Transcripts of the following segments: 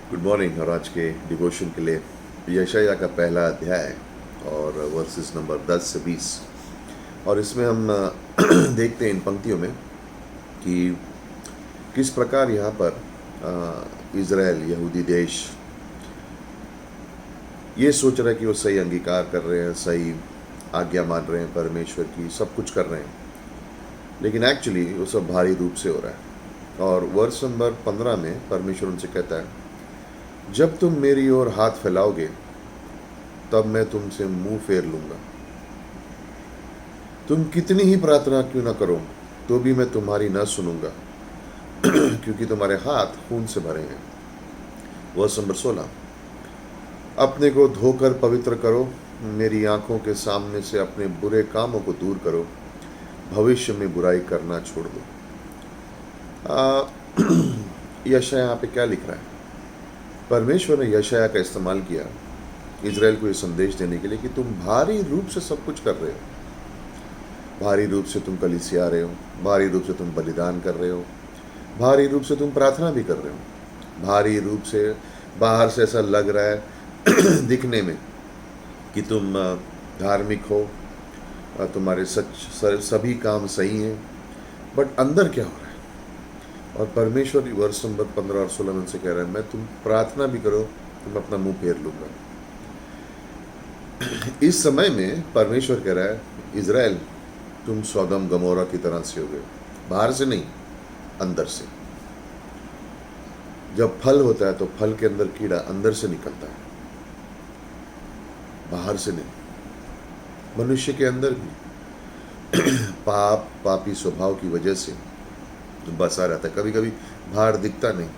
Good morning. और आज के डिवोशन के लिए यशाया का पहला अध्याय और वर्सेस नंबर 10 से 20। और इसमें हम देखते हैं इन पंक्तियों में कि किस प्रकार यहाँ पर इज़राइल यहूदी देश ये सोच रहा है कि वो सही अंगीकार कर रहे हैं, सही आज्ञा मान रहे हैं परमेश्वर की, सब कुछ कर रहे हैं, लेकिन एक्चुअली वो सब भारी रूप से हो रहा है। और वर्ष नंबर 15 में परमेश्वर उनसे कहता है, जब तुम मेरी ओर हाथ फैलाओगे तब मैं तुमसे मुंह फेर लूंगा। तुम कितनी ही प्रार्थना क्यों ना करो तो भी मैं तुम्हारी न सुनूंगा क्योंकि तुम्हारे हाथ खून से भरे हैं। वर्ष नंबर 16, अपने को धोकर पवित्र करो, मेरी आंखों के सामने से अपने बुरे कामों को दूर करो, भविष्य में बुराई करना छोड़ दो। यशाया यहाँ पे क्या लिख रहा है? परमेश्वर ने यशाया का इस्तेमाल किया इज़राइल को ये संदेश देने के लिए कि तुम भारी रूप से सब कुछ कर रहे हो, भारी रूप से तुम कलीसिया रहे हो, भारी रूप से तुम बलिदान कर रहे हो, भारी रूप से तुम प्रार्थना भी कर रहे हो, भारी रूप से बाहर से ऐसा लग रहा है दिखने में कि तुम धार्मिक हो, तुम्हारे सभी काम सही हैं, बट अंदर क्या हो रहा है? और परमेश्वर वर्ष नंबर 15 और 16 में उनसे कह रहा है, मैं तुम प्रार्थना भी करो तो मैं अपना मुंह फेर लूंगा। इस समय में परमेश्वर कह रहा है, इज़राइल तुम सौदम गमोरा की तरह से हो गए, बाहर से नहीं अंदर से। जब फल होता है तो फल के अंदर कीड़ा अंदर से निकलता है, बाहर से नहीं। मनुष्य के अंदर भी पापी स्वभाव की वजह से बसा रहता है, कभी कभी बाहर दिखता नहीं।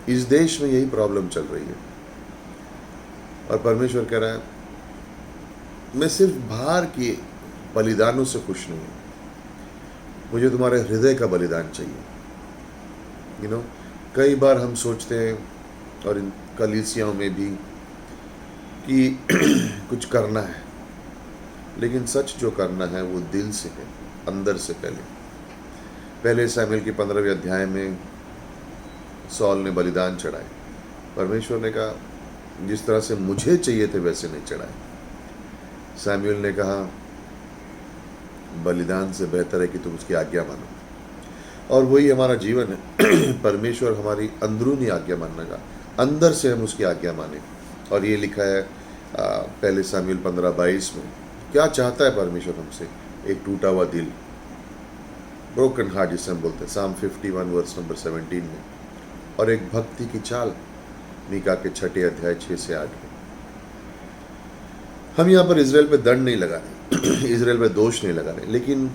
इस देश में यही प्रॉब्लम चल रही है। और परमेश्वर कह रहा है, मैं सिर्फ बाहर के बलिदानों से खुश नहीं हूं, मुझे तुम्हारे हृदय का बलिदान चाहिए। कई बार हम सोचते हैं और इन कलीसियाओं में भी कि कुछ करना है, लेकिन सच जो करना है वो दिल से है, अंदर से। पहले शमूएल के 15वें अध्याय में सौल ने बलिदान चढ़ाए, परमेश्वर ने कहा जिस तरह से मुझे चाहिए थे वैसे नहीं चढ़ाए। शमूएल ने कहा बलिदान से बेहतर है कि तुम उसकी आज्ञा मानो। और वही हमारा जीवन है परमेश्वर हमारी अंदरूनी आज्ञा मानने का, अंदर से हम उसकी आज्ञा माने। और ये लिखा है पहले शमूएल 15:22 में, क्या चाहता है परमेश्वर हमसे? एक टूटा हुआ दिल, ब्रोकन हार्ट जिसे हम बोलते हैं, साम 51 वर्स नंबर 17 में, और एक भक्ति की चाल, मीका के 6 अध्याय 6 से 8 में। हम यहाँ पर इज़राइल पे दंड नहीं लगा रहे इज़राइल पे दोष नहीं लगा रहे, लेकिन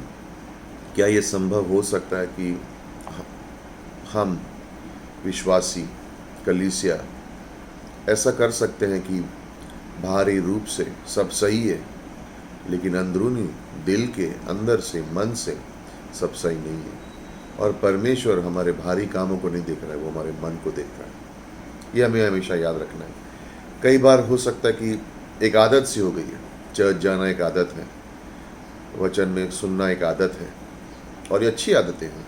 क्या ये संभव हो सकता है कि हम विश्वासी कलीसिया ऐसा कर सकते हैं कि बाहरी रूप से सब सही है, लेकिन अंदरूनी दिल के अंदर से, मन से सब सही नहीं है? और परमेश्वर हमारे भारी कामों को नहीं देख रहा है, वो हमारे मन को देख रहा है। ये हमें हमेशा याद रखना है। कई बार हो सकता है कि एक आदत सी हो गई है, चर्च जाना एक आदत है, वचन में सुनना एक आदत है, और ये अच्छी आदतें हैं,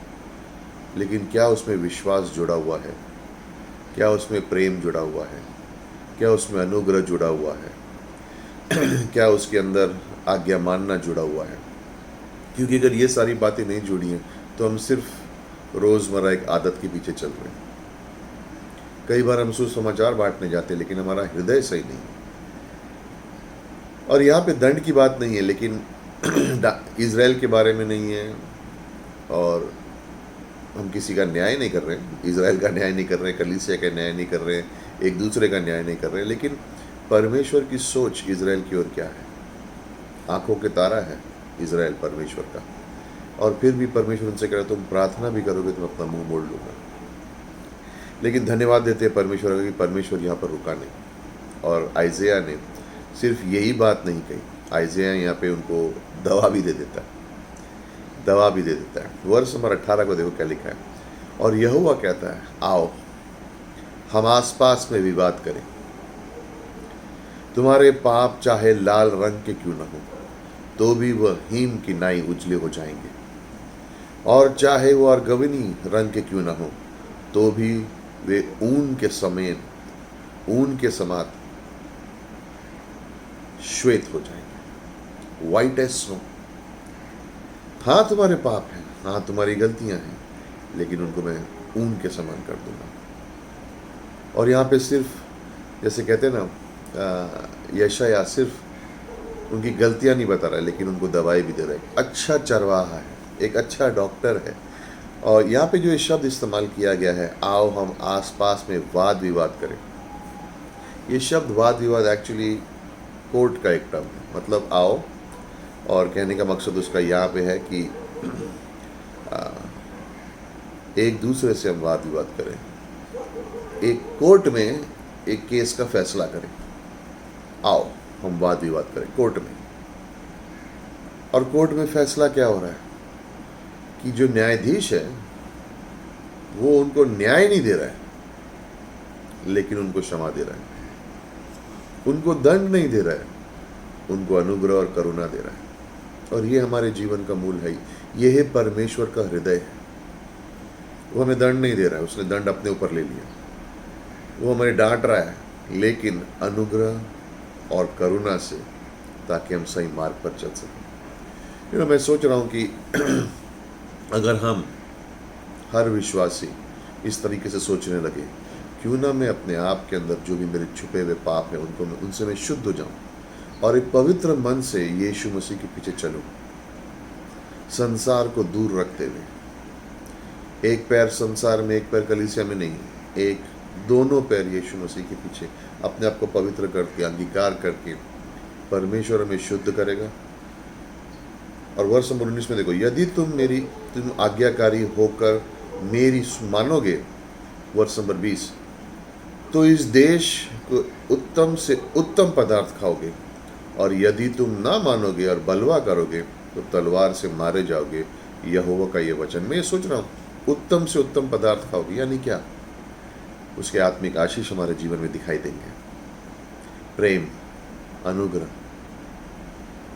लेकिन क्या उसमें विश्वास जुड़ा हुआ है? क्या उसमें प्रेम जुड़ा हुआ है? क्या उसमें अनुग्रह जुड़ा हुआ है? क्या उसके अंदर आज्ञा मानना जुड़ा हुआ है? क्योंकि अगर ये सारी बातें नहीं जुड़ी हैं तो हम सिर्फ रोज़मर्रा एक आदत के पीछे चल रहे हैं। कई बार हम सुसमाचार बांटने जाते हैं, लेकिन हमारा हृदय सही नहीं है। और यहाँ पे दंड की बात नहीं है, लेकिन इज़राइल के बारे में नहीं है, और हम किसी का न्याय नहीं कर रहे हैं, इज़राइल का न्याय नहीं कर रहे हैं, कलीसिया का न्याय नहीं कर रहे हैं, एक दूसरे का न्याय नहीं कर रहे हैं, लेकिन परमेश्वर की सोच इज़राइल की ओर क्या है? आंखों के तारा है इज़राइल परमेश्वर का। और फिर भी परमेश्वर उनसे कह रहा, तुम प्रार्थना भी करोगे तो मैं अपना मुंह मोड़ लूँगा। लेकिन धन्यवाद देते हैं परमेश्वर का कि परमेश्वर यहाँ पर रुका नहीं। और आइज़ाया ने सिर्फ यही बात नहीं कही, आइज़ाया यहाँ पे उनको दवा भी दे देता है। वर्ष नंबर 18 को देखो क्या लिखा है, और यहोवा कहता है, आओ हम आसपास में विवाद करें, तुम्हारे पाप चाहे लाल रंग के क्यों न हो तो भी वह हीम की नाई उजले हो जाएंगे, और चाहे वो अर्गवनी रंग के क्यों न हो तो भी वे ऊन के समेत, ऊन के समान श्वेत हो जाएंगे, व्हाइट एज स्नो। हाँ तुम्हारे पाप हैं, हाँ तुम्हारी गलतियां हैं, लेकिन उनको मैं ऊन के समान कर दूंगा। और यहाँ पे सिर्फ जैसे कहते हैं ना, यशाया सिर्फ उनकी गलतियां नहीं बता रहा है, लेकिन उनको दवाई भी दे रहा है। अच्छा चरवाहा है, एक अच्छा डॉक्टर है। और यहाँ पे जो ये शब्द इस्तेमाल किया गया है, आओ हम आसपास में वाद विवाद करें, ये शब्द वाद विवाद एक्चुअली कोर्ट का एक टर्म है। मतलब आओ, और कहने का मकसद उसका यहाँ पे है कि एक दूसरे से हम वाद विवाद करें, एक कोर्ट में एक केस का फैसला करें। आओ हम वाद विवाद करें कोर्ट में। और कोर्ट में फैसला क्या हो रहा है कि जो न्यायाधीश है वो उनको न्याय नहीं दे रहा है, लेकिन उनको क्षमा दे रहा है। उनको दंड नहीं दे रहा है, उनको अनुग्रह और करुणा दे रहा है। और ये हमारे जीवन का मूल है, ये है परमेश्वर का हृदय है। वो हमें दंड नहीं दे रहा है, उसने दंड अपने ऊपर ले लिया। वो हमें डांट रहा है, लेकिन अनुग्रह और करुणा से, ताकि हम सही मार्ग पर चल सकें। मैं सोच रहा हूँ कि अगर हम हर विश्वासी इस तरीके से सोचने लगे, क्यों ना मैं अपने आप के अंदर जो भी मेरे छुपे हुए पाप हैं उनसे मैं शुद्ध हो जाऊं, और एक पवित्र मन से यीशु मसीह के पीछे चलूं, संसार को दूर रखते हुए। एक पैर संसार में, एक पैर कलीसिया में नहीं, एक दोनों पैर यीशु मसीह के पीछे अपने आप को पवित्र करके, अंगीकार करके परमेश्वर हमें शुद्ध करेगा। और वर्ष नंबर 19 में देखो, यदि तुम आज्ञाकारी होकर मेरी मानोगे, वर्ष नंबर 20, तो इस देश को उत्तम से उत्तम पदार्थ खाओगे, और यदि तुम ना मानोगे और बलवा करोगे तो तलवार से मारे जाओगे। यहोवा का ये वचन। मैं ये सोच रहा हूँ, उत्तम से उत्तम पदार्थ खाओगे यानी क्या? उसके आत्मिक आशीष हमारे जीवन में दिखाई देंगे। प्रेम, अनुग्रह,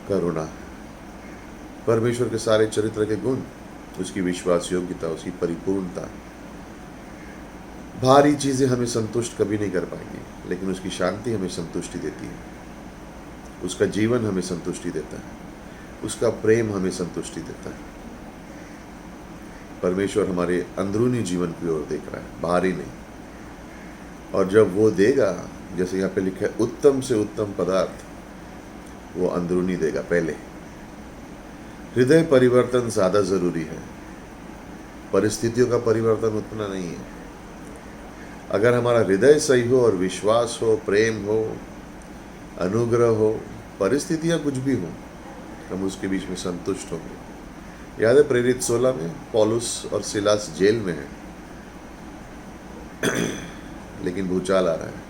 करुणा, परमेश्वर के सारे चरित्र के गुण, उसकी विश्वास योग्यता, उसकी परिपूर्णता। भारी चीजें हमें संतुष्ट कभी नहीं कर पाएंगी, लेकिन उसकी शांति हमें संतुष्टि देती है। उसका जीवन हमें संतुष्टि देता है, उसका प्रेम हमें संतुष्टि देता है। परमेश्वर हमारे अंदरूनी जीवन की ओर देख रहा है, बाहरी नहीं। और जब वो देगा, जैसे यहाँ पे लिखा है, उत्तम से उत्तम पदार्थ, वो अंदरूनी देगा पहले। हृदय परिवर्तन ज्यादा जरूरी है, परिस्थितियों का परिवर्तन उतना नहीं है। अगर हमारा हृदय सही हो और विश्वास हो, प्रेम हो, अनुग्रह हो, परिस्थितियां कुछ भी हो, हम उसके बीच में संतुष्ट होंगे। याद है प्रेरित 16 में पौलुस और सिलास जेल में है, लेकिन भूचाल आ रहा है।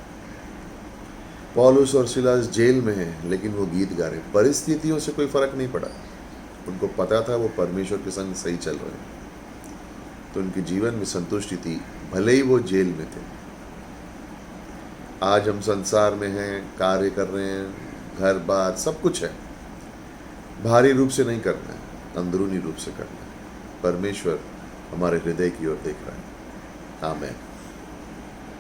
पौलुस और सिलास जेल में है, लेकिन वो गीत गा रहे। परिस्थितियों से कोई फर्क नहीं पड़ा, उनको पता था वो परमेश्वर के संग सही चल रहे हैं, तो उनके जीवन में संतुष्टि थी, भले ही वो जेल में थे। आज हम संसार में हैं, कार्य कर रहे हैं, घर बार सब कुछ है, भारी रूप से नहीं करना है, अंदरूनी रूप से करना है। परमेश्वर हमारे हृदय की ओर देख रहा है। आमीन।